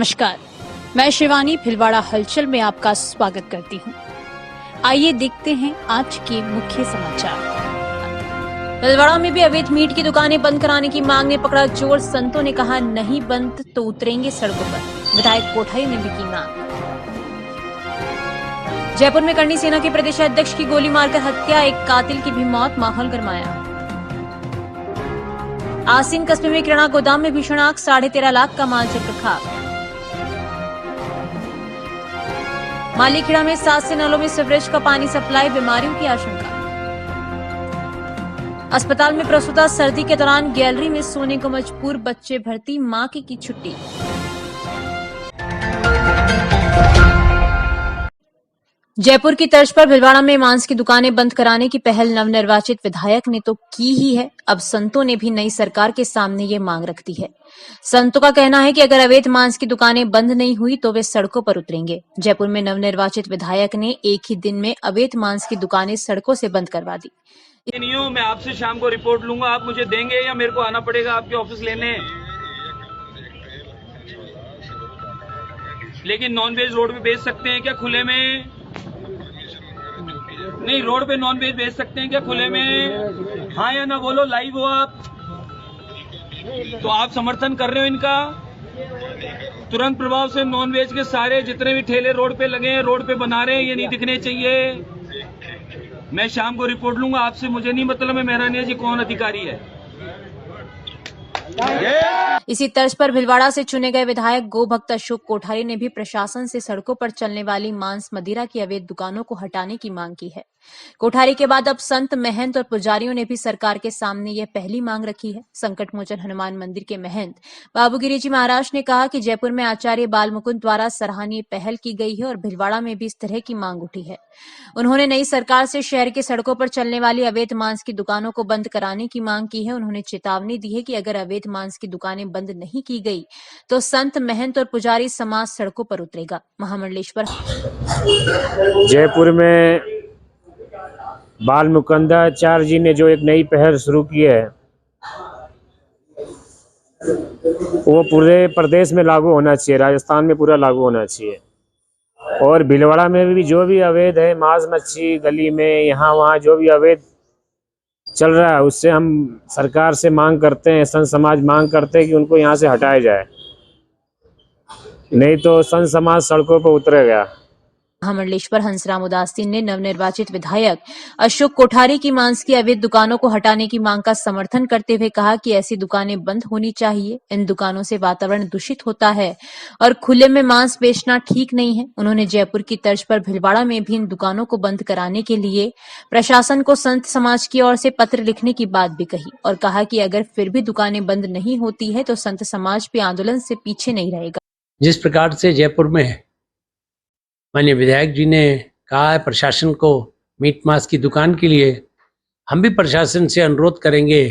नमस्कार, मैं शिवानी भिलवाड़ा हलचल में आपका स्वागत करती हूं। आइए देखते हैं आज के मुख्य समाचार। भिलवाड़ा में भी अवैध मीट की दुकानें बंद कराने की मांग ने पकड़ा जोर। संतों ने कहा नहीं बंद तो उतरेंगे सड़कों पर। विधायक कोठारी ने भी की मांग। जयपुर में करणी सेना के प्रदेश अध्यक्ष की गोली मारकर हत्या, एक कातिल की भी मौत, माहौल गरमाया। आसीन कस्बे में किराना गोदाम में भीषण आग, 13.5 लाख का माल जलकर खाक। मालीखेड़ा में 7 से नलों में सीवरेज का पानी सप्लाई, बीमारियों की आशंका। अस्पताल में प्रसूता, सर्दी के दौरान गैलरी में सोने को मजबूर बच्चे भर्ती, मां की छुट्टी। जयपुर की तर्ज पर भिलवाड़ा में मांस की दुकानें बंद कराने की पहल नवनिर्वाचित विधायक ने तो की ही है, अब संतों ने भी नई सरकार के सामने ये मांग रख दी है। संतों का कहना है कि अगर अवैध मांस की दुकानें बंद नहीं हुई तो वे सड़कों पर उतरेंगे। जयपुर में नवनिर्वाचित विधायक ने एक ही दिन में अवैध मांस की दुकानें सड़कों से बंद करवा दी। नहीं हूँ, मैं आपसे शाम को रिपोर्ट लूंगा। आप मुझे देंगे या मेरे को आना पड़ेगा आपके ऑफिस लेने? लेकिन नॉनवेज रोड पे बेच सकते हैं क्या खुले में? नहीं, रोड पे नॉनवेज बेच सकते हैं क्या खुले में? हाँ या ना बोलो, लाइव हो आप। तो आप समर्थन कर रहे हो इनका? तुरंत प्रभाव से नॉनवेज के सारे जितने भी ठेले रोड पे लगे हैं, रोड पे बना रहे हैं, ये नहीं दिखने चाहिए। मैं शाम को रिपोर्ट लूंगा आपसे, मुझे नहीं मतलब है मेरा नहीं जी कौन अधिकारी है। इसी तर्ज पर भिलवाड़ा से चुने गए विधायक गोभक्त अशोक कोठारी ने भी प्रशासन से सड़कों पर चलने वाली मांस मदिरा की अवैध दुकानों को हटाने की मांग की है। कोठारी के बाद अब संत, महंत और पुजारियों ने भी सरकार के सामने यह पहली मांग रखी है। संकट मोचन हनुमान मंदिर के महंत बाबूगिरी जी महाराज ने कहा कि जयपुर में आचार्य बाल मुकुंद द्वारा सराहनीय पहल की गई है और भिलवाड़ा में भी इस तरह की मांग उठी है। उन्होंने नई सरकार से शहर की सड़कों पर चलने वाली अवैध मांस की दुकानों को बंद कराने की मांग की है। उन्होंने चेतावनी दी है कि अगर अवैध मांस की दुकानें बंद नहीं की गई तो संत, महंत और पुजारी समाज सड़कों पर उतरेगा। महामंडलेश्वर जयपुर में बाल मुकुंदाचार्य जी ने जो एक नई पहल शुरू की है वो पूरे प्रदेश में लागू होना चाहिए, राजस्थान में पूरा लागू होना चाहिए। और भिलवाड़ा में भी जो भी अवैध है, मांस मच्छी गली में यहाँ वहाँ जो भी अवैध चल रहा है, उससे हम सरकार से मांग करते हैं, संत समाज मांग करते हैं कि उनको यहाँ से हटाया जाए, नहीं तो संत समाज सड़कों पर उतरेगा। महामंडलेश्वर हंसराम उदासीन ने नवनिर्वाचित विधायक अशोक कोठारी की मांस की अवैध दुकानों को हटाने की मांग का समर्थन करते हुए कहा कि ऐसी दुकानें बंद होनी चाहिए। इन दुकानों से वातावरण दूषित होता है और खुले में मांस बेचना ठीक नहीं है। उन्होंने जयपुर की तर्ज पर भिलवाड़ा में भी इन दुकानों को बंद कराने के लिए प्रशासन को संत समाज की ओर से पत्र लिखने की बात भी कही और कहा कि अगर फिर भी दुकानें बंद नहीं होती है तो संत समाज भी आंदोलन से पीछे नहीं रहेगा। जिस प्रकार से जयपुर में माननीय विधायक जी ने कहा है प्रशासन को मीट मांस की दुकान के लिए, हम भी प्रशासन से अनुरोध करेंगे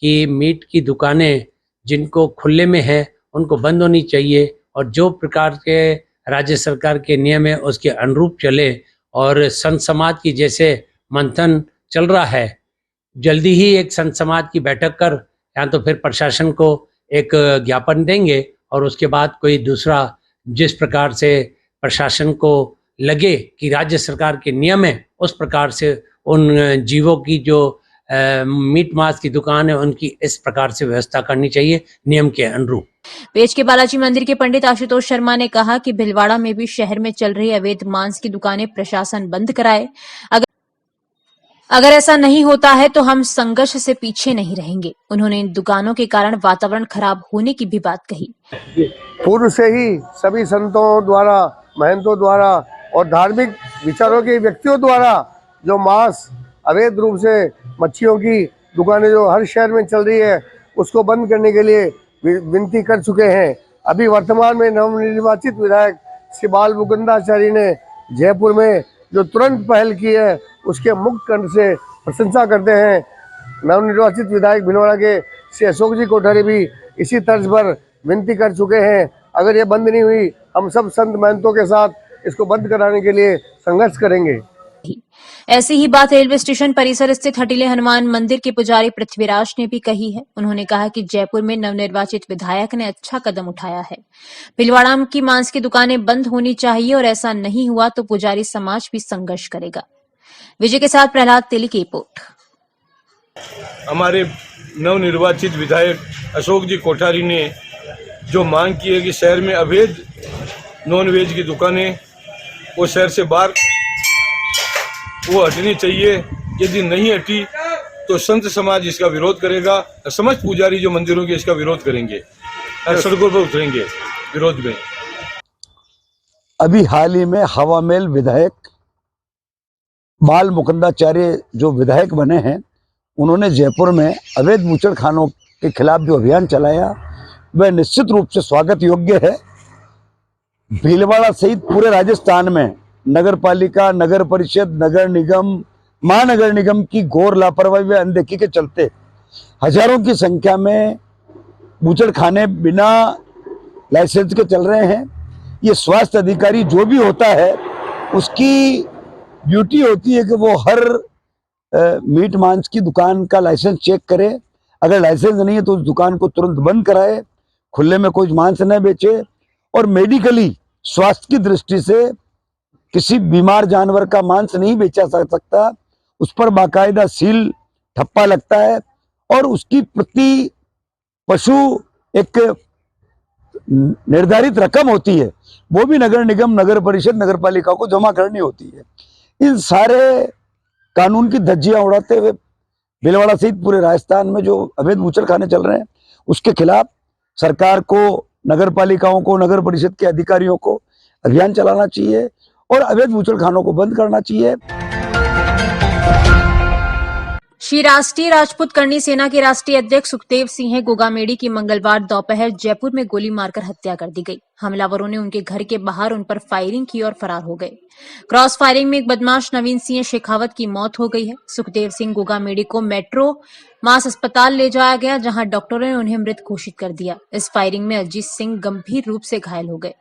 कि मीट की दुकानें जिनको खुले में है उनको बंद होनी चाहिए और जो प्रकार के राज्य सरकार के नियम है उसके अनुरूप चले। और संत समाज की जैसे मंथन चल रहा है, जल्दी ही एक संत समाज की बैठक कर या तो फिर प्रशासन को एक ज्ञापन देंगे और उसके बाद कोई दूसरा जिस प्रकार से प्रशासन को लगे कि राज्य सरकार के नियम है उस प्रकार से उन जीवों की जो मीट मांस की दुकान है उनकी इस प्रकार से व्यवस्था करनी चाहिए नियम के अनुरूप। पेच के बालाजी मंदिर के पंडित आशुतोष शर्मा ने कहा कि भिलवाड़ा में भी शहर में चल रही अवैध मांस की दुकानें प्रशासन बंद कराए। अगर ऐसा नहीं होता है तो हम संघर्ष से पीछे नहीं रहेंगे। उन्होंने इन दुकानों के कारण वातावरण खराब होने की भी बात कही। पूर्व से ही सभी संतों द्वारा, महंतों द्वारा और धार्मिक विचारों के व्यक्तियों द्वारा जो मांस अवैध रूप से मच्छियों की दुकानें जो हर शहर में चल रही है उसको बंद करने के लिए विनती कर चुके हैं। अभी वर्तमान में नवनिर्वाचित विधायक श्री बाल मुकुंदाचार्य ने जयपुर में जो तुरंत पहल की है उसके मुक्त कंठ से प्रशंसा करते हैं। नवनिर्वाचित विधायक भिलवाड़ा के श्री अशोक जी कोठारी भी इसी तर्ज पर विनती कर चुके हैं। अगर ये बंद नहीं हुई हम सब संत महंतों के साथ इसको बंद कराने के लिए संघर्ष करेंगे। ऐसी ही बात रेलवे स्टेशन परिसर स्थित हटीले हनुमान मंदिर के पुजारी पृथ्वीराज ने भी कही है। उन्होंने कहा कि जयपुर में नवनिर्वाचित विधायक ने अच्छा कदम उठाया है। भीलवाड़ा की मांस की दुकानें बंद होनी चाहिए और ऐसा नहीं हुआ तो पुजारी समाज भी संघर्ष करेगा। विजय के साथ प्रहलाद तेली की रिपोर्ट। हमारे नवनिर्वाचित विधायक अशोक जी कोठारी ने जो मांग की है कि शहर में अवैध नॉन वेज की दुकानें वो शहर से बाहर वो हटनी चाहिए। यदि नहीं हटी तो संत समाज इसका विरोध करेगा। समस्त पुजारी जो मंदिरों के इसका विरोध करेंगे, सड़कों पर उतरेंगे विरोध में। अभी हाल ही में हवामेल विधायक बाल मुकुंदाचार्य जो विधायक बने हैं, उन्होंने जयपुर में अवैध बूचड़ खानों के खिलाफ जो अभियान चलाया वह निश्चित रूप से स्वागत योग्य है। भीलवाड़ा सहित पूरे राजस्थान में नगर पालिका, नगर परिषद, नगर निगम, महानगर निगम की घोर लापरवाही व अनदेखी के चलते हजारों की संख्या में बूचड़ खाने बिना लाइसेंस के चल रहे हैं। ये स्वास्थ्य अधिकारी जो भी होता है उसकी ड्यूटी होती है कि वो हर मीट मांस की दुकान का लाइसेंस चेक करे। अगर लाइसेंस नहीं है तो उस दुकान को तुरंत बंद कराए, खुले में कोई मांस न बेचे और मेडिकली स्वास्थ्य की दृष्टि से किसी बीमार जानवर का मांस नहीं बेचा जा सकता। उस पर बाकायदा सील ठप्पा लगता है और उसकी प्रति पशु एक निर्धारित रकम होती है, वो भी नगर निगम, नगर परिषद, नगर पालिका को जमा करनी होती है। इन सारे कानून की धज्जियां उड़ाते हुए भीलवाड़ा सहित पूरे राजस्थान में जो अवैध बूचड़ खाने चल रहे हैं उसके खिलाफ सरकार को, नगर पालिकाओं को, नगर परिषद के अधिकारियों को अभियान चलाना चाहिए और अवैध बूचड़ खानों को बंद करना चाहिए। श्री राष्ट्रीय राजपूत करणी सेना के राष्ट्रीय अध्यक्ष सुखदेव सिंह गोगामेडी की मंगलवार दोपहर जयपुर में गोली मारकर हत्या कर दी गई। हमलावरों ने उनके घर के बाहर उन पर फायरिंग की और फरार हो गए। क्रॉस फायरिंग में एक बदमाश नवीन सिंह शेखावत की मौत हो गई है। सुखदेव सिंह गोगामेडी को मेट्रो मास अस्पताल ले जाया गया, जहां डॉक्टरों ने उन्हें मृत घोषित कर दिया। इस फायरिंग में अजीत सिंह गंभीर रूप से घायल हो गए।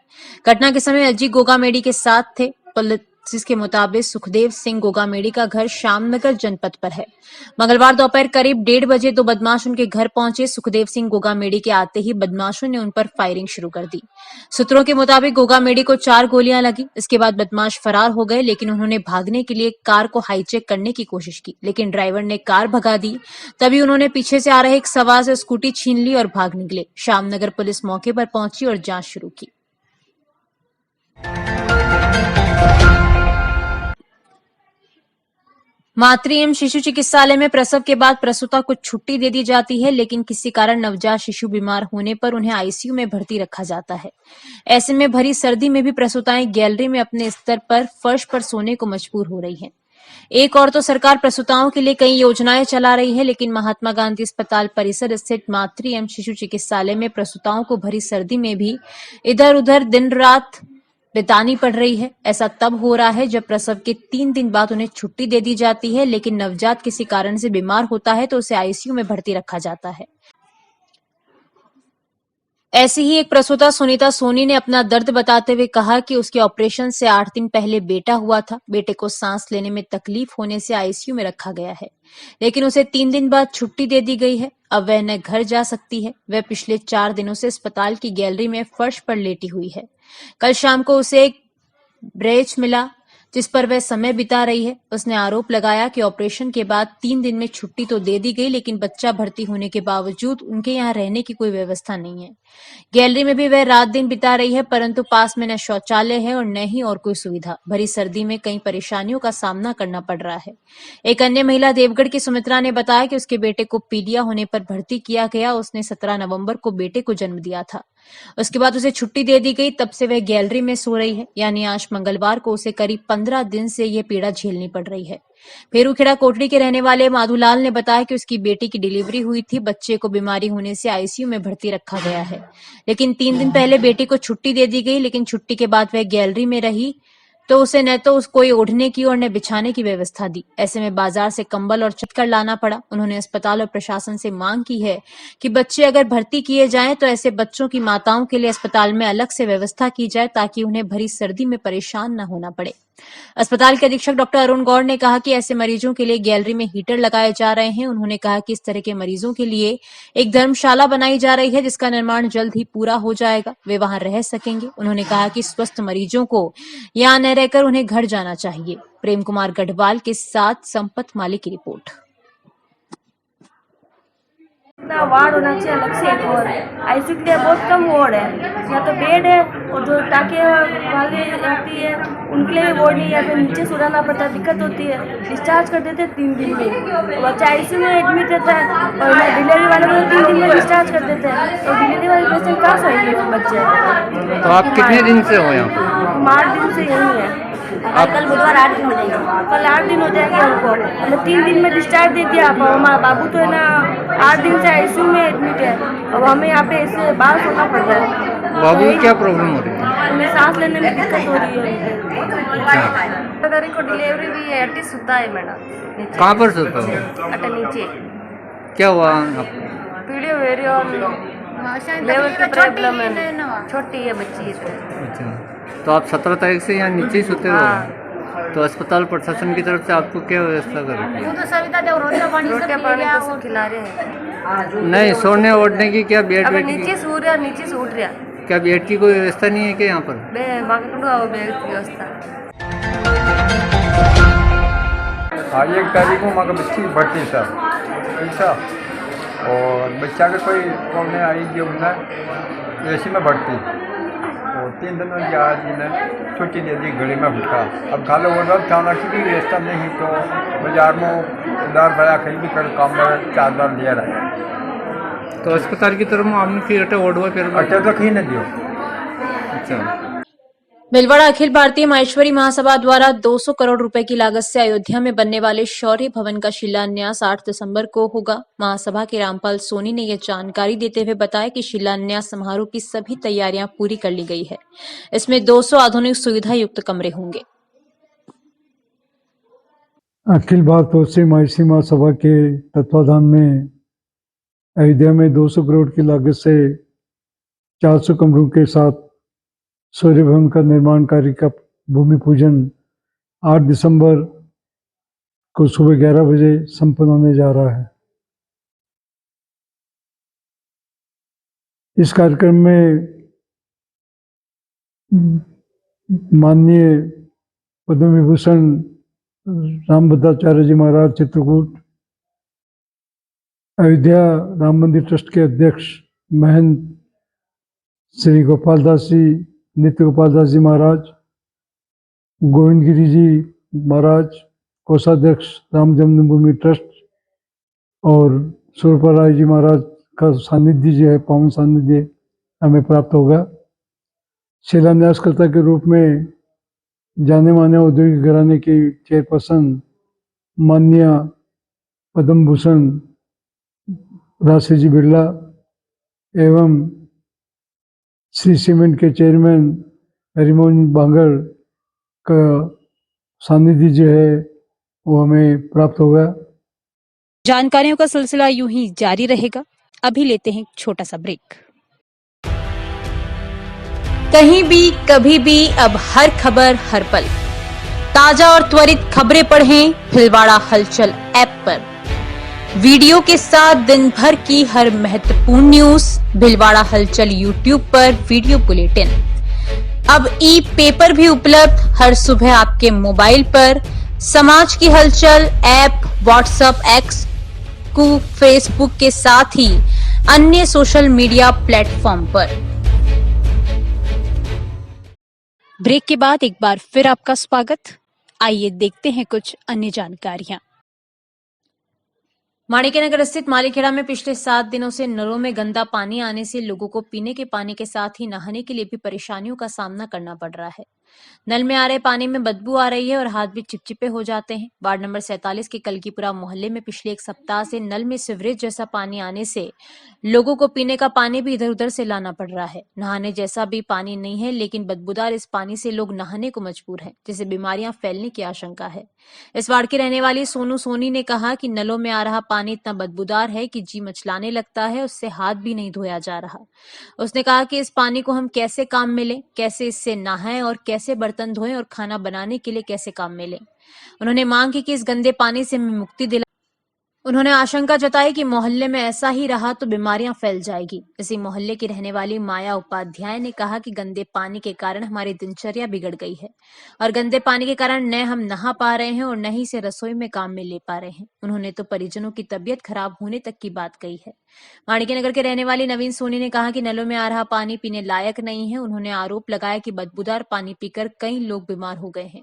घटना के समय अजीत गोगामेडी के साथ थे। पुलिस के मुताबिक सुखदेव सिंह गोगामेडी का घर श्यामनगर जनपद पर है। मंगलवार दोपहर करीब 1:30 बजे दो बदमाश उनके घर पहुंचे। सुखदेव सिंह गोगामेडी के आते ही बदमाशों ने उन पर फायरिंग शुरू कर दी। सूत्रों के मुताबिक गोगामेडी को 4 गोलियां लगी। इसके बाद बदमाश फरार हो गए, लेकिन उन्होंने भागने के लिए कार को हाईजैक करने की कोशिश की, लेकिन ड्राइवर ने कार भगा दी। तभी उन्होंने पीछे से आ रहे एक सवार से स्कूटी छीन ली और भाग निकले। श्यामनगर पुलिस मौके पर पहुंची और जांच शुरू की। मातृ एवं शिशु चिकित्सालय में प्रसव के बाद प्रसूता को छुट्टी दे दी जाती है, लेकिन किसी कारण नवजात शिशु बीमार होने पर उन्हें आईसीयू में भर्ती रखा जाता है। ऐसे में भरी सर्दी में भी प्रसूताएं गैलरी में अपने स्तर पर फर्श पर सोने को मजबूर हो रही हैं। एक और तो सरकार प्रसूताओं के लिए कई योजनाएं चला रही है, लेकिन महात्मा गांधी अस्पताल परिसर स्थित मातृ एवं शिशु चिकित्सालय में प्रसूताओं को भरी सर्दी में भी इधर उधर दिन रात बितानी पड़ रही है। ऐसा तब हो रहा है जब प्रसव के 3 दिन बाद उन्हें छुट्टी दे दी जाती है, लेकिन नवजात किसी कारण से बीमार होता है तो उसे आईसीयू में भर्ती रखा जाता है। ऐसी ही एक प्रसूता सुनीता सोनी ने अपना दर्द बताते हुए कहा कि उसके ऑपरेशन से 8 दिन पहले बेटा हुआ था। बेटे को सांस लेने में तकलीफ होने से आईसीयू में रखा गया है, लेकिन उसे 3 दिन बाद छुट्टी दे दी गई है। अब वह न घर जा सकती है। वह पिछले 4 दिनों से अस्पताल की गैलरी में फर्श पर लेटी हुई है। कल शाम को उसे एक ब्रेच मिला जिस पर वह समय बिता रही है। उसने आरोप लगाया कि ऑपरेशन के बाद 3 दिन में छुट्टी तो दे दी गई, लेकिन बच्चा भर्ती होने के बावजूद उनके यहाँ रहने की कोई व्यवस्था नहीं है। गैलरी में भी वह रात दिन बिता रही है, परंतु पास में न शौचालय है और न ही और कोई सुविधा। भरी सर्दी में कई परेशानियों का सामना करना पड़ रहा है। एक अन्य महिला देवगढ़ की सुमित्रा ने बताया कि उसके बेटे को पीलिया होने पर भर्ती किया गया। उसने 17 नवंबर को बेटे को जन्म दिया था। उसके बाद उसे छुट्टी दे दी गई। तब से वह गैलरी में सो रही है, यानी आज मंगलवार को उसे करीब 15 दिन से यह पीड़ा झेलनी पड़ रही है। फेरूखेड़ा कोटड़ी के रहने वाले माधुलाल ने बताया कि उसकी बेटी की डिलीवरी हुई थी। बच्चे को बीमारी होने से आईसीयू में भर्ती रखा गया है, लेकिन 3 दिन पहले बेटी को छुट्टी दे दी गई। लेकिन छुट्टी के बाद वह गैलरी में रही तो उसे न तो कोई ओढ़ने की और न बिछाने की व्यवस्था दी। ऐसे में बाजार से कंबल और चद्दर लाना पड़ा। उन्होंने अस्पताल और प्रशासन से मांग की है कि बच्चे अगर भर्ती किए जाएं तो ऐसे बच्चों की माताओं के लिए अस्पताल में अलग से व्यवस्था की जाए, ताकि उन्हें भरी सर्दी में परेशान न होना पड़े। अस्पताल के अधीक्षक डॉक्टर अरुण गौड़ ने कहा कि ऐसे मरीजों के लिए गैलरी में हीटर लगाए जा रहे हैं। उन्होंने कहा कि इस तरह के मरीजों के लिए एक धर्मशाला बनाई जा रही है, जिसका निर्माण जल्द ही पूरा हो जाएगा, वे वहां रह सकेंगे। उन्होंने कहा कि स्वस्थ मरीजों को यहां न रहकर उन्हें घर जाना चाहिए। प्रेम कुमार गढ़वाल के साथ संपत मालिक की रिपोर्ट। इतना वार्ड होना चाहिए अलग से एक और आईसीयू के लिए बहुत कम वार्ड है, या तो बेड है और जो टाके वाले आती है उनके लिए भी वार्ड नहीं है, फिर नीचे सुलाना पड़ता है, दिक्कत होती है। डिस्चार्ज कर देते 3 दिन में, बच्चा आईसीयू में एडमिट रहता है और डिलीवरी वाले को 3 दिन में डिस्चार्ज कर देते हैं, तो डिलीवरी वाले पेशेंट कहाँ सोएंगे बच्चे। तो आप कितने दिन से हो यहाँ? हम 8 दिन से यहीं है। कल बुधवार 8 दिन हो जाएंगे, कल 8 दिन हो जाएंगे हमको। हमने 3 दिन में डिस्चार्ज दे दिया। अब हमारा बाबू तो है ना 8 दिन से आईसीयू में एडमिट है, अब हमें यहाँ पे ऐसे बाहर सोना पड़ रहा है। बाबू की क्या प्रॉब्लम हो रही है? हमें सांस लेने में दिक्कत हो रही है। तारीख को डिलीवरी भी है, अट्टी सुता है मैडम। कहाँ पर सोता हो? अट्टा नीचे। क्या हुआ? पीड़ियो वेरियो लेवल की प्रॉब्लम है, छोटी है बच्ची। अच्छा, तो आप 17 तारीख से यहाँ नीचे ही सोते हो? तो अस्पताल प्रशासन की तरफ से आपको क्या व्यवस्था कर रही है? रोटियाँ पानी तो सब खिला रहे हैं। नहीं, सोने ओढ़ने की क्या बेड अब वेड नीचे की सो रहा, नीचे से उठ रहा। क्या बेड की कोई व्यवस्था नहीं है क्या यहाँ पर? बेड की व्यवस्था। 1 तारीख को माँ बच्ची बढ़ती सर ऐसा, और बच्चा का कोई प्रॉब्लम आई जो उन्हें ऐसी में बढ़ती, और 3 दिन में आज इन्हें छुट्टी दे दी, घड़ी में फुटका। अब खाली वो खाना की व्यवस्था नहीं, तो बाजार में दार भया कहीं भी कर काम में 4 बार लिया रहा। तो अस्पताल की तरफ में आपने फिर अटे ओढ़वा फिर अटे तो कहीं न दियो। अच्छा, भिलवाड़ा अखिल भारतीय माहेश्वरी महासभा द्वारा 200 करोड़ रुपए की लागत से अयोध्या में बनने वाले शौर्य भवन का शिलान्यास 8 दिसंबर को होगा। महासभा के रामपाल सोनी ने यह जानकारी देते हुए बताया कि शिलान्यास समारोह की सभी तैयारियां पूरी कर ली गई है। इसमें 200 आधुनिक सुविधा युक्त कमरे होंगे। अखिल भारतीय माहेश्वरी महासभा के तत्वाधान में अयोध्या में 200 करोड़ की लागत से 400 कमरों के साथ शौर्य भवन का निर्माण कार्य का भूमि पूजन 8 दिसंबर को सुबह 11 बजे संपन्न होने जा रहा है। इस कार्यक्रम में माननीय पद्म विभूषण रामभद्राचार्य जी महाराज चित्रकूट, अयोध्या राम मंदिर ट्रस्ट के अध्यक्ष महंत श्री गोपाल दास जी, नित्य गोपाल दास जी महाराज, गोविंद गिरी जी महाराज, कोषाध्यक्ष राम जन्मभूमि ट्रस्ट, और सुरपा राय जी महाराज का सानिध्य जो है, पावन सानिध्य हमें प्राप्त होगा। शिलान्यासकर्ता के रूप में जाने माने औद्योगिक घराने की चेयरपर्सन माननीय पद्म भूषण राशि जी बिरला एवं श्री सीमेंट के चेयरमैन हरिमोहन बांगड़ का सानिध्य जो है वो हमें प्राप्त होगा। जानकारियों का सिलसिला यूं ही जारी रहेगा। अभी लेते हैं एक छोटा सा ब्रेक। कहीं भी कभी भी अब हर खबर हर पल, ताजा और त्वरित खबरें पढ़ें भिलवाड़ा हलचल ऐप पर। वीडियो के साथ दिन भर की हर महत्वपूर्ण न्यूज भिलवाड़ा हलचल यूट्यूब पर वीडियो बुलेटिन। अब ई पेपर भी उपलब्ध हर सुबह आपके मोबाइल पर। समाज की हलचल ऐप व्हाट्सएप, एक्स, फेसबुक के साथ ही अन्य सोशल मीडिया प्लेटफॉर्म पर। ब्रेक के बाद एक बार फिर आपका स्वागत। आइए देखते हैं कुछ अन्य जानकारियां। माणिक्यनगर स्थित मालीखेड़ा में पिछले 7 दिनों से नलों में गंदा पानी आने से लोगों को पीने के पानी के साथ ही नहाने के लिए भी परेशानियों का सामना करना पड़ रहा है। नल में आ रहे पानी में बदबू आ रही है और हाथ भी चिपचिपे हो जाते हैं। वार्ड नंबर 47 के कलकीपुरा मोहल्ले में पिछले 1 सप्ताह से नल में सीवरेज जैसा पानी आने से लोगों को पीने का पानी भी इधर उधर से लाना पड़ रहा है। नहाने जैसा भी पानी नहीं है, लेकिन बदबूदार इस पानी से लोग नहाने को मजबूर हैं, जिससे बीमारियां फैलने की आशंका है। इस वार्ड की रहने वाली सोनू सोनी ने कहा कि नलों में आ रहा पानी इतना बदबूदार है कि जी मचलाने लगता है, उससे हाथ भी नहीं धोया जा रहा। उसने कहा कि इस पानी को हम कैसे काम में लें, कैसे इससे नहाएं और कैसे कैसे बर्तन धोएं और खाना बनाने के लिए कैसे काम में लें। उन्होंने मांग की कि इस गंदे पानी से हमें मुक्ति दिला। उन्होंने आशंका जताई कि मोहल्ले में ऐसा ही रहा तो बीमारियां फैल जाएगी। इसी मोहल्ले की रहने वाली माया उपाध्याय ने कहा कि गंदे पानी के कारण हमारी दिनचर्या बिगड़ गई है और गंदे पानी के कारण न हम नहा पा रहे हैं और न ही इसे रसोई में काम में ले पा रहे हैं। उन्होंने तो परिजनों की तबीयत खराब होने तक की बात कही है। माणिक्यनगर के रहने वाली नवीन सोनी ने कहा कि नलों में आ रहा पानी पीने लायक नहीं है। उन्होंने आरोप लगाया कि बदबूदार पानी पीकर कई लोग बीमार हो गए हैं।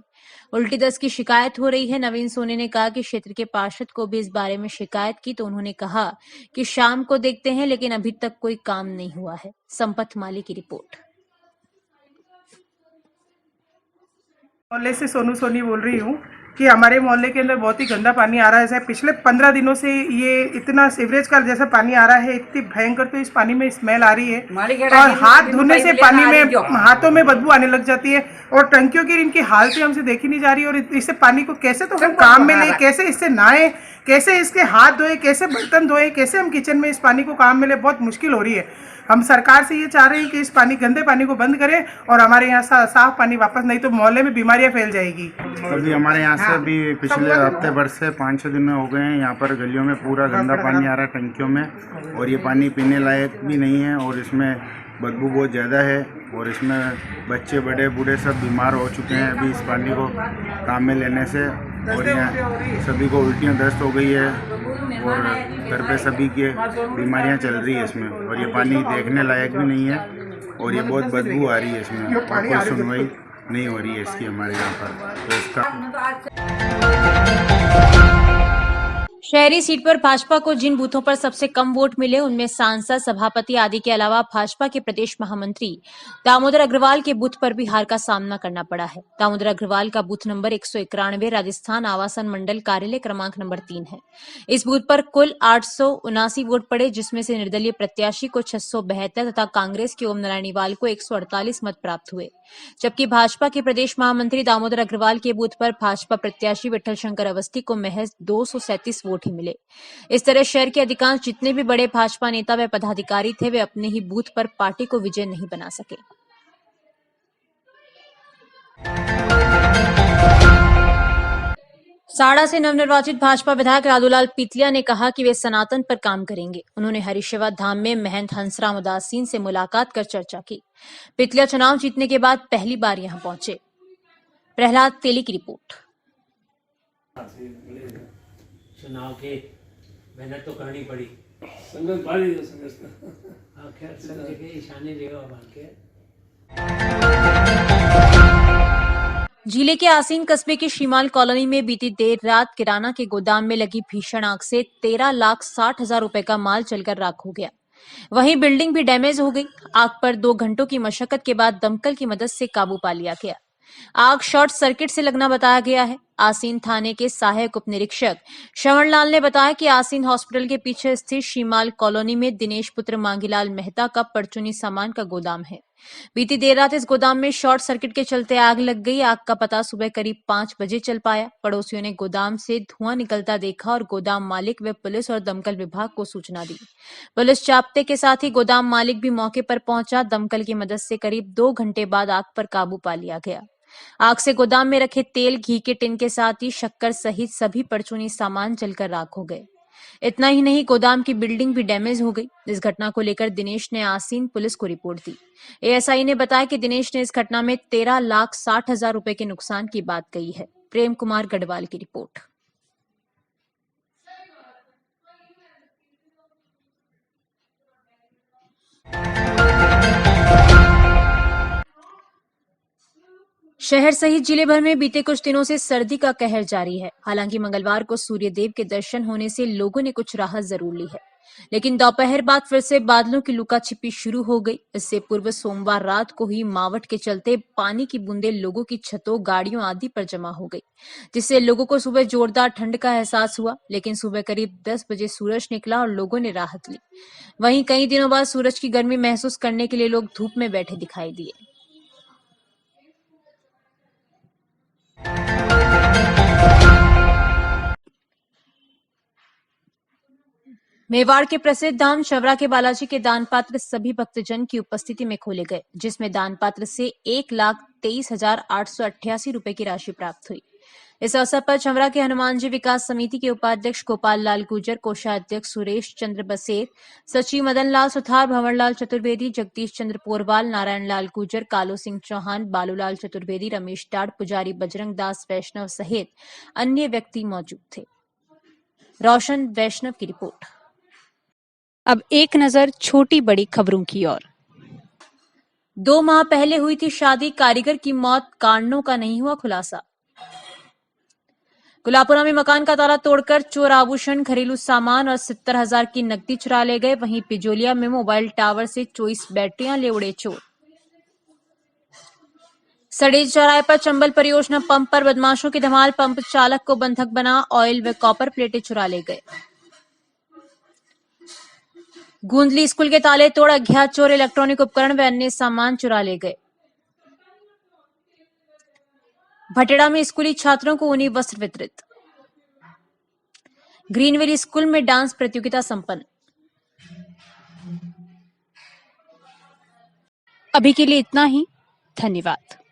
उल्टी दस्त की शिकायत हो रही है। नवीन सोनी ने कहा कि क्षेत्र के पार्षद को भी इस बारे में शिकायत की तो उन्होंने कहा कि शाम को देखते हैं, लेकिन अभी तक कोई काम नहीं हुआ है। संपत माली की रिपोर्ट। मोहल्ले से सोनू सोनी बोल रही हूँ कि हमारे मोहल्ले के अंदर बहुत ही गंदा पानी आ रहा है। पिछले 15 दिनों से ये इतना सीवरेज का जैसा पानी आ रहा है, इतनी भयंकर, तो इस पानी में स्मेल आ रही है और हाथ धोने से पानी में हाथों में बदबू आने लग जाती है और टंकियों की इनकी हालतें हमसे देखी नहीं जा रही। और इससे पानी को कैसे तो हम काम में लें, कैसे इससे नहाएं, कैसे इसके हाथ धोएं, कैसे बर्तन धोएं, कैसे हम किचन में इस पानी को काम में लें, बहुत मुश्किल हो रही है। हम सरकार से ये चाह रहे हैं कि इस गंदे पानी को बंद करें और हमारे यहाँ साफ पानी वापस, नहीं तो मोहल्ले में बीमारियाँ फैल जाएगी। अभी हमारे यहाँ से अभी पिछले हफ्ते भर से 5-6 दिन में हो गए हैं, यहाँ पर गलियों में पूरा गंदा पानी आ रहा है टंकियों में और ये पानी पीने लायक भी नहीं है और इसमें बदबू बहुत ज़्यादा है और इसमें बच्चे बड़े बूढ़े सब बीमार हो चुके हैं अभी इस पानी को काम में लेने से। और यहाँ सभी को उल्टियाँ दस्त हो गई है और घर पे सभी की बीमारियाँ चल रही है इसमें और ये पानी देखने लायक भी नहीं है और ये बहुत बदबू आ रही है इसमें और कोई सुनवाई नहीं हो रही है इसकी हमारे यहाँ पर। तो इसका शहरी सीट पर भाजपा को जिन बूथों पर सबसे कम वोट मिले उनमें सांसद, सभापति आदि के अलावा भाजपा के प्रदेश महामंत्री दामोदर अग्रवाल के बूथ पर भी हार का सामना करना पड़ा है। दामोदर अग्रवाल का बूथ नंबर 191 राजस्थान आवासन मंडल कार्यालय क्रमांक नंबर 3 है। इस बूथ पर कुल 879 वोट पड़े, जिसमें से निर्दलीय प्रत्याशी को 672 तथा कांग्रेस के ओम नारायणीवाल को 148 मत प्राप्त हुए। जबकि भाजपा के प्रदेश महामंत्री दामोदर अग्रवाल के बूथ पर भाजपा प्रत्याशी विठल शंकर अवस्थी को महज 237 वोट ही मिले। इस तरह शहर के अधिकांश जितने भी बड़े भाजपा नेता व पदाधिकारी थे, वे अपने ही बूथ पर पार्टी को विजय नहीं बना सके। साड़ा से नवनिर्वाचित भाजपा विधायक राधूलाल पीतलिया ने कहा कि वे सनातन पर काम करेंगे। उन्होंने हरिशिवा धाम में महंत हंसराम उदासीन से मुलाकात कर चर्चा की। पीतलिया चुनाव जीतने के बाद पहली बार यहां पहुंचे। प्रहलाद तेली की रिपोर्ट। चुनाव के मेहनत तो करनी पड़ी, संघर्ष भारी के ईशान्य जगह बांध के। जिले के आसीन कस्बे की शीमाल कॉलोनी में बीती देर रात किराना के गोदाम में लगी भीषण आग से 13,60,000 रुपए का माल जलकर राख हो गया। वहीं बिल्डिंग भी डैमेज हो गई। आग पर 2 घंटों की मशक्कत के बाद दमकल की मदद से काबू पा लिया गया। आग शॉर्ट सर्किट से लगना बताया गया है। आसीन थाने के सहायक उप निरीक्षक श्रवण लाल ने बताया कि आसीन हॉस्पिटल के पीछे स्थित शीमाल कॉलोनी में दिनेश पुत्र मांगीलाल मेहता का परचूनी सामान का गोदाम है। बीती देर रात इस गोदाम में शॉर्ट सर्किट के चलते आग लग गई। आग का पता सुबह करीब 5 बजे चल पाया। पड़ोसियों ने गोदाम से धुआं निकलता देखा और गोदाम मालिक व पुलिस और दमकल विभाग को सूचना दी। पुलिस चाप्ते के साथ ही गोदाम मालिक भी मौके पर पहुंचा। दमकल की मदद से करीब 2 घंटे बाद आग पर काबू पा लिया गया। आग से गोदाम में रखे तेल, घी के टिन के साथ ही शक्कर सहित सभी परचूनी सामान जलकर राख हो गए। इतना ही नहीं, गोदाम की बिल्डिंग भी डैमेज हो गई। इस घटना को लेकर दिनेश ने आसीन पुलिस को रिपोर्ट दी। एएसआई ने बताया कि दिनेश ने इस घटना में 13,60,000 रुपए के नुकसान की बात कही है। प्रेम कुमार गढ़वाल की रिपोर्ट। शहर सहित जिले भर में बीते कुछ दिनों से सर्दी का कहर जारी है। हालांकि मंगलवार को सूर्यदेव के दर्शन होने से लोगों ने कुछ राहत जरूर ली है, लेकिन दोपहर बाद फिर से बादलों की लुका छिपी शुरू हो गई। इससे पूर्व सोमवार रात को ही मावठ के चलते पानी की बूंदें लोगों की छतों, गाड़ियों आदि पर जमा हो गई, जिससे लोगों को सुबह जोरदार ठंड का एहसास हुआ। लेकिन सुबह करीब 10 बजे सूरज निकला और लोगों ने राहत ली। वहीं कई दिनों बाद सूरज की गर्मी महसूस करने के लिए लोग धूप में बैठे दिखाई दिए। मेवाड़ के प्रसिद्ध धाम चवरा के बालाजी के दान पात्र सभी भक्तजन की उपस्थिति में खोले गए, जिसमें दान पात्र से 1,23,888 रुपए की राशि प्राप्त हुई। इस अवसर पर चवरा के हनुमान जी विकास समिति के उपाध्यक्ष गोपाल लाल गुर्जर, कोषाध्यक्ष सुरेश चंद्र बसेर, सचिव मदन लाल सुथार, भंवर लाल चतुर्वेदी, जगदीश चंद्र पोरवाल, नारायण लाल गुर्जर, कालू सिंह चौहान, बालूलाल चतुर्वेदी, रमेश टाड़, पुजारी बजरंग दास वैष्णव सहित अन्य व्यक्ति मौजूद थे। रोशन वैष्णव की रिपोर्ट। अब एक नजर छोटी बड़ी खबरों की ओर। 2 माह पहले हुई थी शादी, कारीगर की मौत, कारणों का नहीं हुआ खुलासा। गुलापुरा में मकान का ताला तोड़कर चोर आभूषण, घरेलू सामान और 70,000 की नकदी चुरा ले गए। वहीं पिजोलिया में मोबाइल टावर से 24 बैटरियां ले उड़े चोर। सड़ेज चौराहे पर चंबल परियोजना पंप पर बदमाशों की धमाल, पंप चालक को बंधक बना, ऑयल व कॉपर प्लेटें चुरा ले गए। गूंदली स्कूल के ताले तोड़ अज्ञात चोर इलेक्ट्रॉनिक उपकरण व अन्य सामान चुरा ले गए। भटेड़ा में स्कूली छात्रों को ऊनी वस्त्र वितरित। ग्रीनवेल स्कूल में डांस प्रतियोगिता संपन्न। अभी के लिए इतना ही। धन्यवाद।